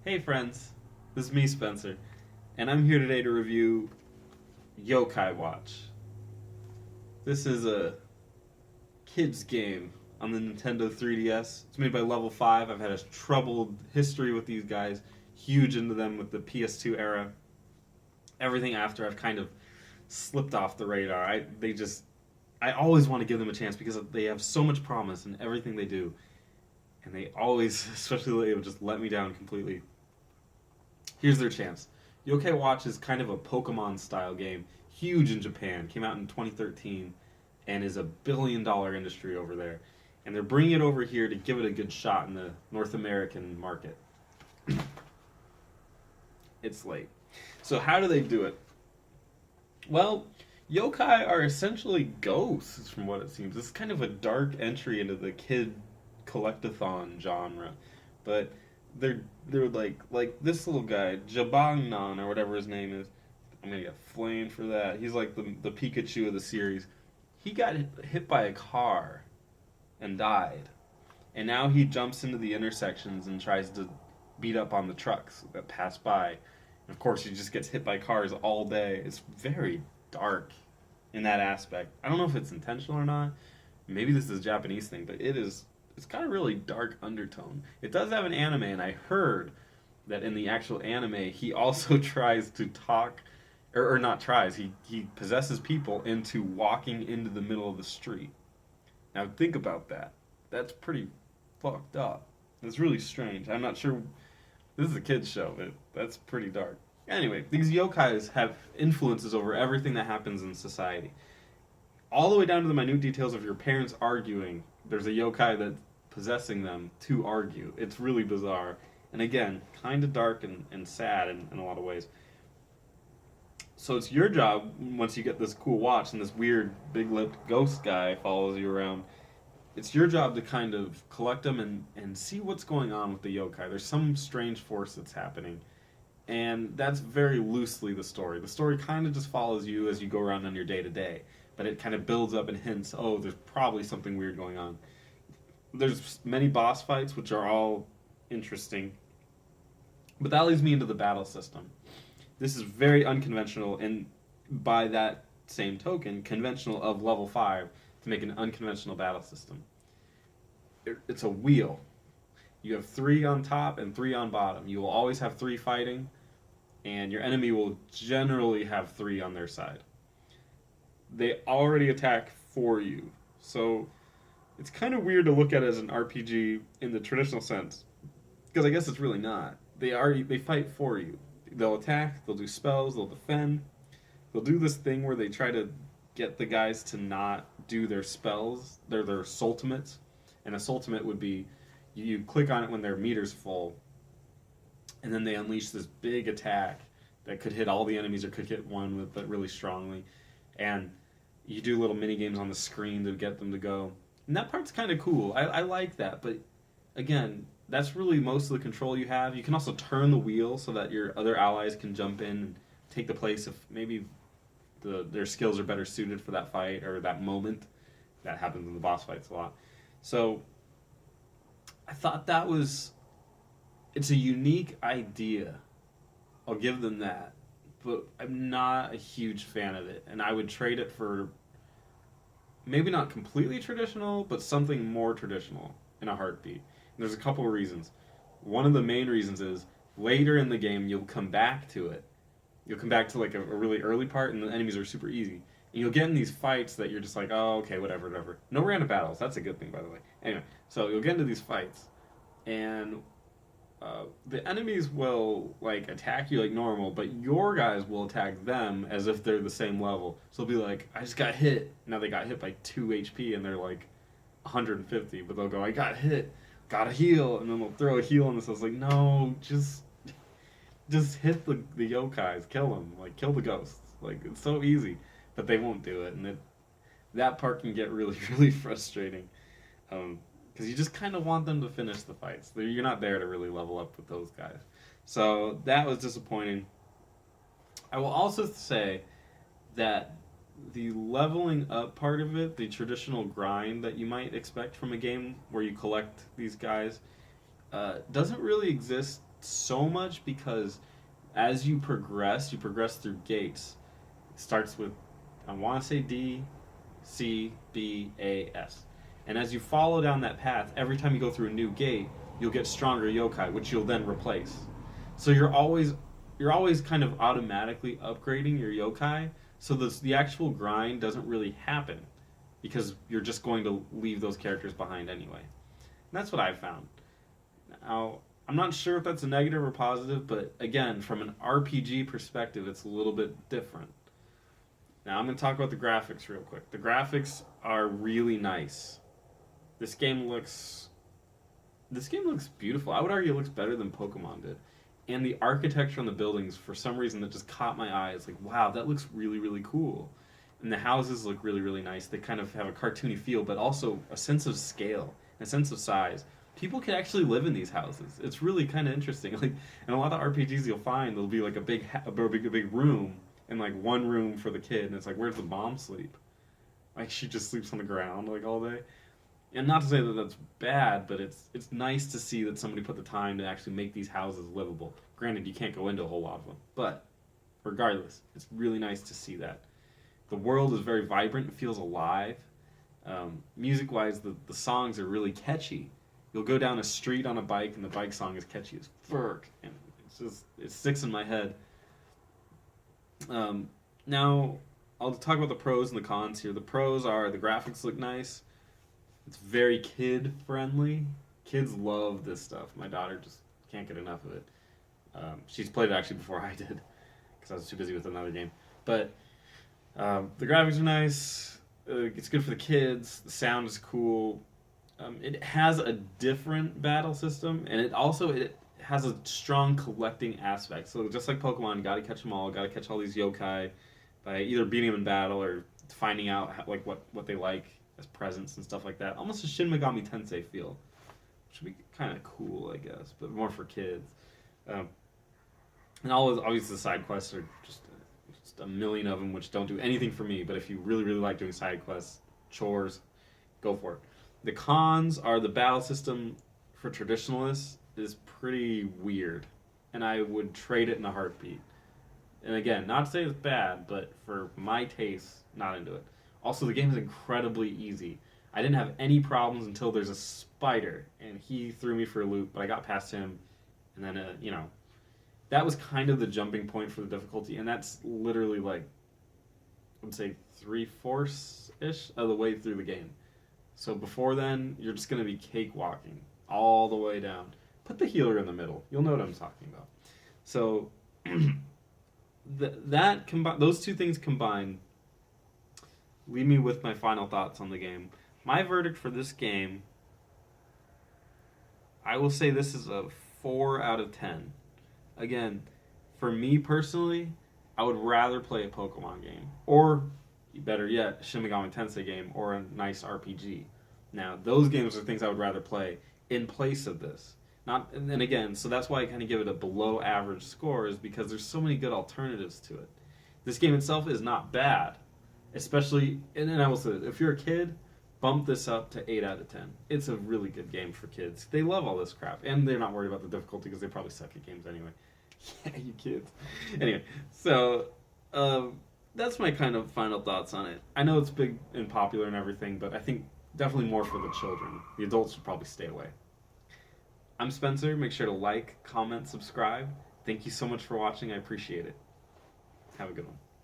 Hey friends, this is me, Spencer, and I'm here today to review Yokai Watch. This is a kids game on the Nintendo 3DS. It's made by Level 5. I've had a troubled history with these guys, huge into them with the PS2 era. Everything after I've kind of slipped off the radar. I always want to give them a chance because they have so much promise in everything they do, and they always, especially lately, just let me down completely. Here's their chance. Yokai Watch is kind of a Pokemon style game, huge in Japan, came out in 2013, and is $1 billion industry over there. And they're bringing it over here to give it a good shot in the North American market. It's late. So, how do they do it? Well, yokai are essentially ghosts, from what it seems. It's kind of a dark entry into the kid collectathon genre, but they're like this little guy, Jabangnon or whatever his name is. I'm gonna get flamed for that. He's like the Pikachu of the series. He got hit by a car and died, and now he jumps into the intersections and tries to beat up on the trucks that pass by. And of course, he just gets hit by cars all day. It's very dark in that aspect. I don't know if it's intentional or not. Maybe this is a Japanese thing, but it is. It's got a really dark undertone. It does have an anime, and I heard that in the actual anime, he also tries to talk, or not tries. He possesses people into walking into the middle of the street. Now think about that. That's pretty fucked up. It's really strange. I'm not sure. This is a kids show, but that's pretty dark. Anyway, these yokais have influences over everything that happens in society. All the way down to the minute details of your parents arguing. There's a yokai that's possessing them to argue. It's really bizarre. And again, kind of dark and sad in a lot of ways. So it's your job, once you get this cool watch and this weird big-lipped ghost guy follows you around, it's your job to kind of collect them and see what's going on with the yokai. There's some strange force that's happening. And that's very loosely the story. The story kind of just follows you as you go around on your day-to-day. But it kind of builds up and hints, oh, there's probably something weird going on. There's many boss fights, which are all interesting. But that leads me into the battle system. This is very unconventional, and by that same token, conventional of level 5 to make an unconventional battle system. It's a wheel. You have 3 on top and 3 on bottom. You will always have 3 fighting, and your enemy will generally have 3 on their side. They already attack for you, so it's kind of weird to look at it as an RPG in the traditional sense, because I guess it's really not. They fight for you. They'll attack, they'll do spells, they'll defend. They'll do this thing where they try to get the guys to not do their spells, their sultimates. And a sultimate would be you click on it when their meter's full, and then they unleash this big attack that could hit all the enemies or could hit one with but really strongly. And you do little mini games on the screen to get them to go. And that part's kind of cool. I like that, but again, that's really most of the control you have. You can also turn the wheel so that your other allies can jump in and take the place if maybe their skills are better suited for that fight or that moment. That happens in the boss fights a lot. So I thought it's a unique idea. I'll give them that. But I'm not a huge fan of it. And I would trade it for maybe not completely traditional, but something more traditional in a heartbeat. And there's a couple of reasons. One of the main reasons is later in the game you'll come back to it. You'll come back to like a really early part and the enemies are super easy. And you'll get in these fights that you're just like, oh, okay, whatever. No random battles. That's a good thing, by the way. Anyway, so you'll get into these fights, and the enemies will like attack you like normal, but your guys will attack them as if they're the same level. So they'll be like, I just got hit. Now they got hit by 2 HP and they're like 150, but they'll go, I got hit, gotta heal, and then they'll throw a heal on this. I was like, no, just hit the yokais, kill them, like kill the ghosts. Like it's so easy, but they won't do it, and that part can get really really frustrating. Because you just kind of want them to finish the fights. You're not there to really level up with those guys. So that was disappointing. I will also say that the leveling up part of it, the traditional grind that you might expect from a game where you collect these guys, doesn't really exist so much because as you progress through gates. It starts with, I want to say D, C, B, A, S. And as you follow down that path, every time you go through a new gate, you'll get stronger yokai, which you'll then replace. So you're always kind of automatically upgrading your yokai, so the actual grind doesn't really happen because you're just going to leave those characters behind anyway. And that's what I've found. Now, I'm not sure if that's a negative or positive, but again, from an RPG perspective, it's a little bit different. Now, I'm going to talk about the graphics real quick. The graphics are really nice. This game looks beautiful. I would argue it looks better than Pokemon did. And the architecture on the buildings, for some reason, that just caught my eye. It's like, wow, that looks really, really cool. And the houses look really, really nice. They kind of have a cartoony feel, but also a sense of scale, a sense of size. People can actually live in these houses. It's really kind of interesting. Like in a lot of RPGs, you'll find there'll be like a big room, and like one room for the kid, and it's like, where's the mom sleep? Like she just sleeps on the ground like all day. And not to say that that's bad, but it's nice to see that somebody put the time to actually make these houses livable. Granted, you can't go into a whole lot of them, but regardless, it's really nice to see that. The world is very vibrant. It feels alive. Music-wise, the songs are really catchy. You'll go down a street on a bike, and the bike song is catchy as fuck, and it sticks in my head. Now, I'll talk about the pros and the cons here. The pros are the graphics look nice. It's very kid friendly. Kids love this stuff. My daughter just can't get enough of it. She's played it actually before I did because I was too busy with another game. But the graphics are nice. It's good for the kids. The sound is cool. It has a different battle system, and it has a strong collecting aspect. So just like Pokemon, you gotta catch them all. Gotta catch all these yokai by either beating them in battle or finding out what they like as presents and stuff like that. Almost a Shin Megami Tensei feel, which would be kind of cool, I guess, but more for kids. And obviously the side quests are just a million of them, which don't do anything for me. But if you really, really like doing side quests, chores, go for it. The cons are the battle system for traditionalists is pretty weird, and I would trade it in a heartbeat. And again, not to say it's bad, but for my taste, not into it. Also, the game is incredibly easy. I didn't have any problems until there's a spider, and he threw me for a loop, but I got past him, and then, that was kind of the jumping point for the difficulty, and that's literally like, I would say 3/4-ish of the way through the game. So before then, you're just going to be cakewalking all the way down. Put the healer in the middle. You'll know what I'm talking about. So those two things combined leave me with my final thoughts on the game. My verdict for this game, I will say this is a 4 out of 10. Again, for me personally, I would rather play a Pokemon game, or better yet, a Shin Megami Tensei game, or a nice RPG. Now, those games are things I would rather play in place of this. And again, so that's why I kind of give it a below average score, is because there's so many good alternatives to it. This game itself is not bad, especially, and I will say, if you're a kid, bump this up to 8 out of 10. It's a really good game for kids. They love all this crap, and they're not worried about the difficulty because they probably suck at games anyway. Yeah, you kids. Anyway, so that's my kind of final thoughts on it. I know it's big and popular and everything, but I think definitely more for the children. The adults should probably stay away. I'm Spencer. Make sure to like, comment, subscribe. Thank you so much for watching. I appreciate it. Have a good one.